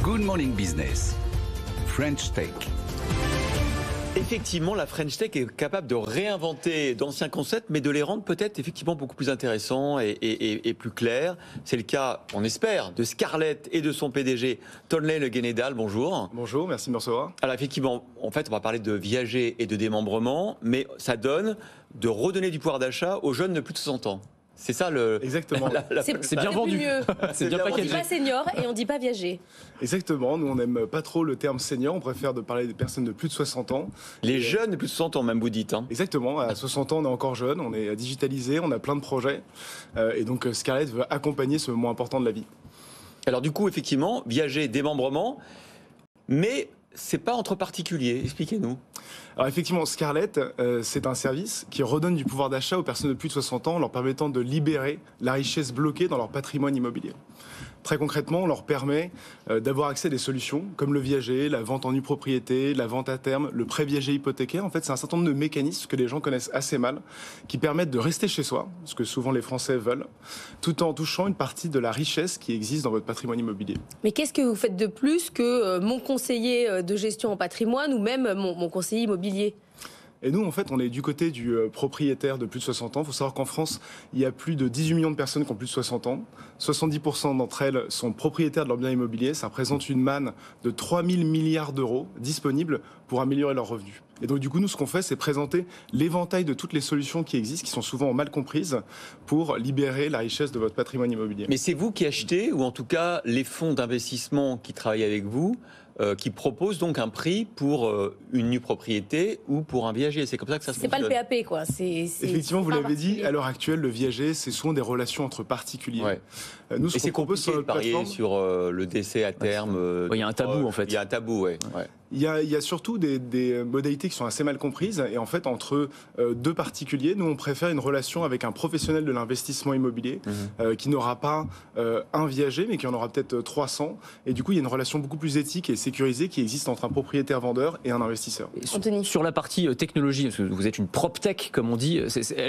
Good Morning Business, French Tech. Effectivement, la French Tech est capable de réinventer d'anciens concepts, mais de les rendre peut-être effectivement beaucoup plus intéressants et plus clairs. C'est le cas, on espère, de Scarlett et de son PDG, Tonley Le Guénédal. Bonjour. Bonjour, merci de me recevoir. Alors effectivement, en fait, on va parler de viager et de démembrement, mais ça donne de redonner du pouvoir d'achat aux jeunes de plus de 60 ans. C'est ça le... Exactement. C'est bien vendu. C'est bien On dit packagé. pas senior et on dit pas viager. Exactement, nous on n'aime pas trop le terme senior, on préfère de parler des personnes de plus de 60 ans. Les jeunes de plus de 60 ans, même vous dites. Hein. Exactement, à 60 ans on est encore jeune, on est digitalisé, on a plein de projets. Et donc Scarlett veut accompagner ce moment important de la vie. Alors du coup, effectivement, viager, démembrement, mais c'est pas entre particuliers. Expliquez-nous. Alors effectivement, Scarlett, c'est un service qui redonne du pouvoir d'achat aux personnes de plus de 60 ans en leur permettant de libérer la richesse bloquée dans leur patrimoine immobilier. Très concrètement, on leur permet d'avoir accès à des solutions comme le viager, la vente en nue propriété, la vente à terme, le prêt viager hypothécaire. En fait, c'est un certain nombre de mécanismes que les gens connaissent assez mal, qui permettent de rester chez soi, ce que souvent les Français veulent, tout en touchant une partie de la richesse qui existe dans votre patrimoine immobilier. Mais qu'est-ce que vous faites de plus que mon conseiller de gestion en patrimoine ou même mon conseiller immobilier ? Et nous, en fait, on est du côté du propriétaire de plus de 60 ans. Il faut savoir qu'en France, il y a plus de 18 millions de personnes qui ont plus de 60 ans. 70% d'entre elles sont propriétaires de leur bien immobilier. Ça représente une manne de 3 000 milliards d'euros disponibles pour améliorer leurs revenus. Et donc, du coup, nous, ce qu'on fait, c'est présenter l'éventail de toutes les solutions qui existent, qui sont souvent mal comprises, pour libérer la richesse de votre patrimoine immobilier. Mais c'est vous qui achetez, ou en tout cas les fonds d'investissement qui travaillent avec vous, qui proposent donc un prix pour une nue propriété ou pour un viager. C'est comme ça que ça se fonctionne. C'est pas le PAP, quoi. Effectivement, vous l'avez dit, à l'heure actuelle, le viager, c'est souvent des relations entre particuliers. Ouais. Nous, ce et c'est qu'on propose compliqué sur de notre parier plateforme, sur le décès à terme. Il y a un tabou, en fait. Il y a un tabou, ouais. il y a surtout des modalités qui sont assez mal comprises. Et en fait, entre deux particuliers, nous, on préfère une relation avec un professionnel de l'investissement immobilier qui n'aura pas un viager, mais qui en aura peut-être 300. Et du coup, il y a une relation beaucoup plus éthique et sécurisée qui existe entre un propriétaire-vendeur et un investisseur. Anthony. Sur la partie technologie, parce que vous êtes une PropTech, comme on dit,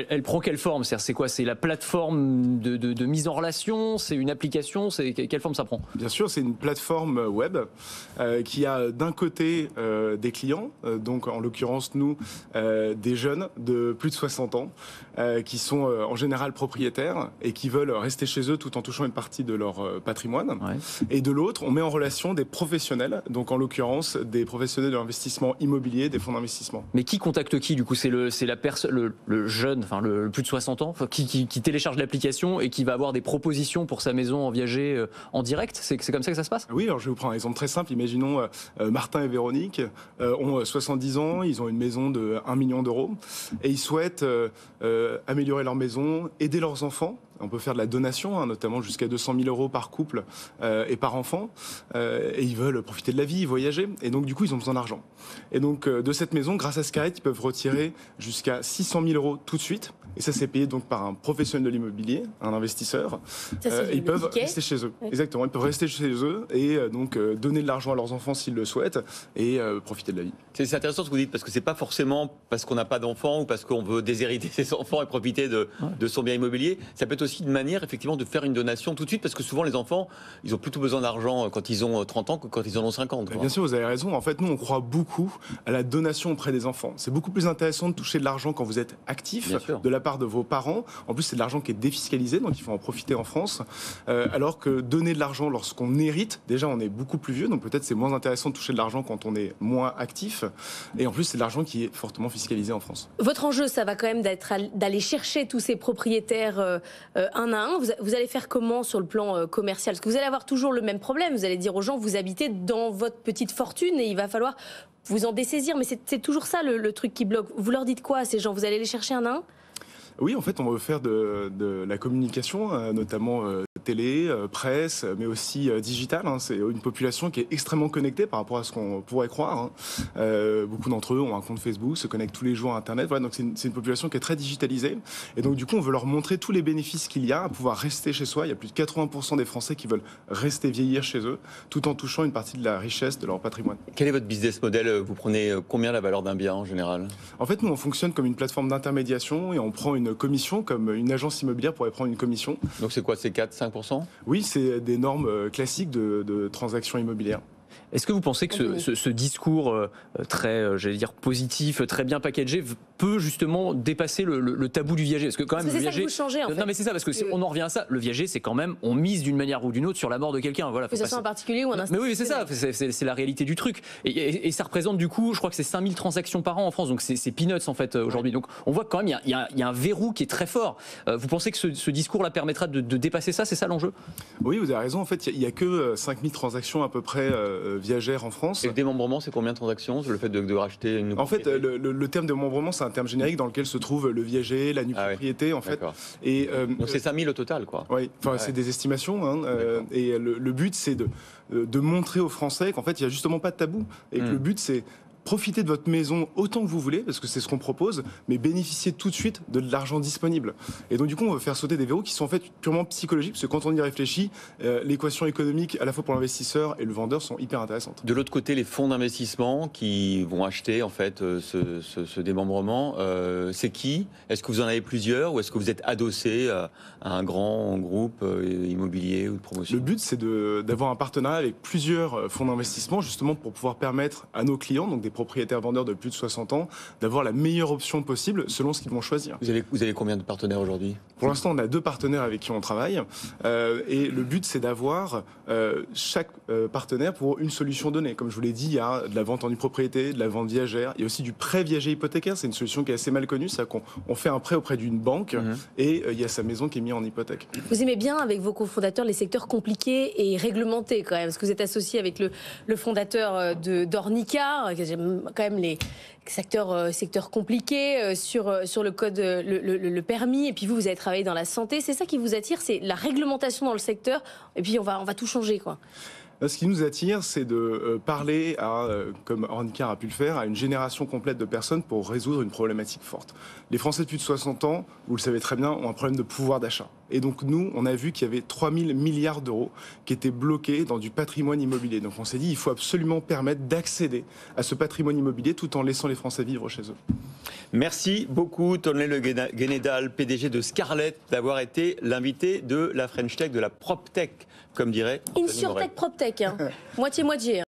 elle prend quelle forme ? C'est quoi ? C'est la plateforme de mise en relation ? C'est une application ? Quelle forme ça prend ? Bien sûr, c'est une plateforme web qui a d'un côté des clients, donc en l'occurrence nous, des jeunes de plus de 60 ans, qui sont en général propriétaires et qui veulent rester chez eux tout en touchant une partie de leur patrimoine. Ouais. Et de l'autre, on met en relation des professionnels, donc en l'occurrence des professionnels de l'investissement immobilier, des fonds d'investissement. Mais qui contacte qui du coup ? C'est le jeune, enfin le plus de 60 ans, qui télécharge l'application et qui va avoir des propositions pour sa maison en viager en direct ? C'est comme ça que ça se passe ? Oui, alors je vais vous prendre un exemple très simple. Imaginons Martin et Véronique ont 70 ans, ils ont une maison de 1 million d'euros et ils souhaitent améliorer leur maison, aider leurs enfants. On peut faire de la donation, notamment jusqu'à 200 000 euros par couple et par enfant. Et ils veulent profiter de la vie, voyager. Et donc, du coup, ils ont besoin d'argent. Et donc, de cette maison, grâce à Scarlett, ils peuvent retirer jusqu'à 600 000 euros tout de suite. Et ça, c'est payé donc par un professionnel de l'immobilier, un investisseur. Et ils peuvent rester chez eux. Oui. Exactement. Ils peuvent rester chez eux et donc donner de l'argent à leurs enfants s'ils le souhaitent et profiter de la vie. C'est intéressant ce que vous dites, parce que c'est pas forcément parce qu'on n'a pas d'enfants ou parce qu'on veut déshériter ses enfants et profiter de son bien immobilier. Ça peut être aussi une manière, effectivement, de faire une donation tout de suite, parce que souvent, les enfants, ils ont plutôt besoin d'argent quand ils ont 30 ans que quand ils en ont 50. Quoi. Bien sûr, vous avez raison. En fait, nous, on croit beaucoup à la donation auprès des enfants. C'est beaucoup plus intéressant de toucher de l'argent quand vous êtes actif, de la part de vos parents. En plus, c'est de l'argent qui est défiscalisé, donc il faut en profiter en France. Alors que donner de l'argent lorsqu'on hérite, déjà, on est beaucoup plus vieux, donc peut-être c'est moins intéressant de toucher de l'argent quand on est moins actif. Et en plus, c'est de l'argent qui est fortement fiscalisé en France. Votre enjeu, ça va quand même d'aller chercher tous ces propriétaires un à un. Vous allez faire comment sur le plan commercial ? Parce que vous allez avoir toujours le même problème. Vous allez dire aux gens, vous habitez dans votre petite fortune et il va falloir vous en dessaisir. Mais c'est toujours ça le truc qui bloque. Vous leur dites quoi à ces gens ? Vous allez les chercher un à un ? Oui, en fait, on veut faire de la communication, notamment télé, presse, mais aussi digitale. C'est une population qui est extrêmement connectée par rapport à ce qu'on pourrait croire. Beaucoup d'entre eux ont un compte Facebook, se connectent tous les jours à Internet. Voilà, donc c'est une population qui est très digitalisée. Et donc, du coup, on veut leur montrer tous les bénéfices qu'il y a à pouvoir rester chez soi. Il y a plus de 80% des Français qui veulent rester vieillir chez eux, tout en touchant une partie de la richesse de leur patrimoine. Quel est votre business model ? Vous prenez combien la valeur d'un bien en général ? En fait, nous, on fonctionne comme une plateforme d'intermédiation et on prend une commission, comme une agence immobilière pourrait prendre une commission. Donc c'est quoi ? C'est 4-5% 5%? Oui, c'est des normes classiques de transactions immobilières. Est-ce que vous pensez que ce discours très, j'allais dire, positif, très bien packagé, peut justement dépasser le tabou du viager? Parce que quand même, Parce que le c'est ça viager. que vous changez, en fait. Non, mais c'est ça, parce que on en revient à ça. Le viager, c'est quand même, on mise d'une manière ou d'une autre sur la mort de quelqu'un. Voilà. Que ce soit un particulier ou un institutionnel. Mais oui, c'est ça. C'est la réalité du truc. Et ça représente du coup, je crois que c'est 5000 transactions par an en France. Donc c'est peanuts en fait aujourd'hui. Donc on voit quand même, il y a un verrou qui est très fort. Vous pensez que ce discours-là permettra de dépasser ça? C'est ça l'enjeu? Oui, vous avez raison. En fait, il n'y a que 5000 transactions à peu près viagères en France. Et le démembrement, c'est combien de transactions? Le fait de racheter une En fait, propriété. le terme démembrement, c'est un terme générique dans lequel se trouve le viager, la nue propriété, en fait. D'accord. Et Donc c'est 5000 au total, quoi. oui, enfin, c'est des estimations. Hein, et le but, c'est de montrer aux Français qu'en fait, il n'y a justement pas de tabou. Et que le but, c'est profiter de votre maison autant que vous voulez, parce que c'est ce qu'on propose, mais bénéficier tout de suite de l'argent disponible. Et donc, du coup, on veut faire sauter des verrous qui sont en fait purement psychologiques, parce que quand on y réfléchit, l'équation économique, à la fois pour l'investisseur et le vendeur, sont hyper intéressantes. De l'autre côté, les fonds d'investissement qui vont acheter en fait ce démembrement, c'est qui? Est-ce que vous en avez plusieurs ou est-ce que vous êtes adossé à un grand groupe immobilier ou de promotion? Le but, c'est d'avoir un partenariat avec plusieurs fonds d'investissement, justement pour pouvoir permettre à nos clients, donc des propriétaires vendeurs de plus de 60 ans, d'avoir la meilleure option possible selon ce qu'ils vont choisir. Vous avez combien de partenaires aujourd'hui? Pour l'instant, on a 2 partenaires avec qui on travaille. Et le but, c'est d'avoir chaque partenaire pour une solution donnée. Comme je vous l'ai dit, il y a de la vente en nue propriété, de la vente viagère. Il y a aussi du prêt viager hypothécaire. C'est une solution qui est assez mal connue. C'est qu'on fait un prêt auprès d'une banque et il y a sa maison qui est mise en hypothèque. Vous aimez bien, avec vos cofondateurs, les secteurs compliqués et réglementés quand même, parce que vous êtes associé avec le fondateur d'Ornica, quand même les secteurs compliqués sur le code, le permis, et puis vous avez travaillé dans la santé. C'est ça qui vous attire, c'est la réglementation dans le secteur, et puis on va tout changer, quoi. Ce qui nous attire, c'est de parler comme Ornica a pu le faire, à une génération complète de personnes pour résoudre une problématique forte. Les Français de plus de 60 ans, vous le savez très bien, ont un problème de pouvoir d'achat. Et donc nous, on a vu qu'il y avait 3000 milliards d'euros qui étaient bloqués dans du patrimoine immobilier. Donc on s'est dit, il faut absolument permettre d'accéder à ce patrimoine immobilier tout en laissant les Français vivre chez eux. Merci beaucoup, Tonley Le Guénédal, PDG de Scarlett, d'avoir été l'invité de la French Tech, de la PropTech, comme dirait. InsurTech PropTech, hein. Moitié-moitié.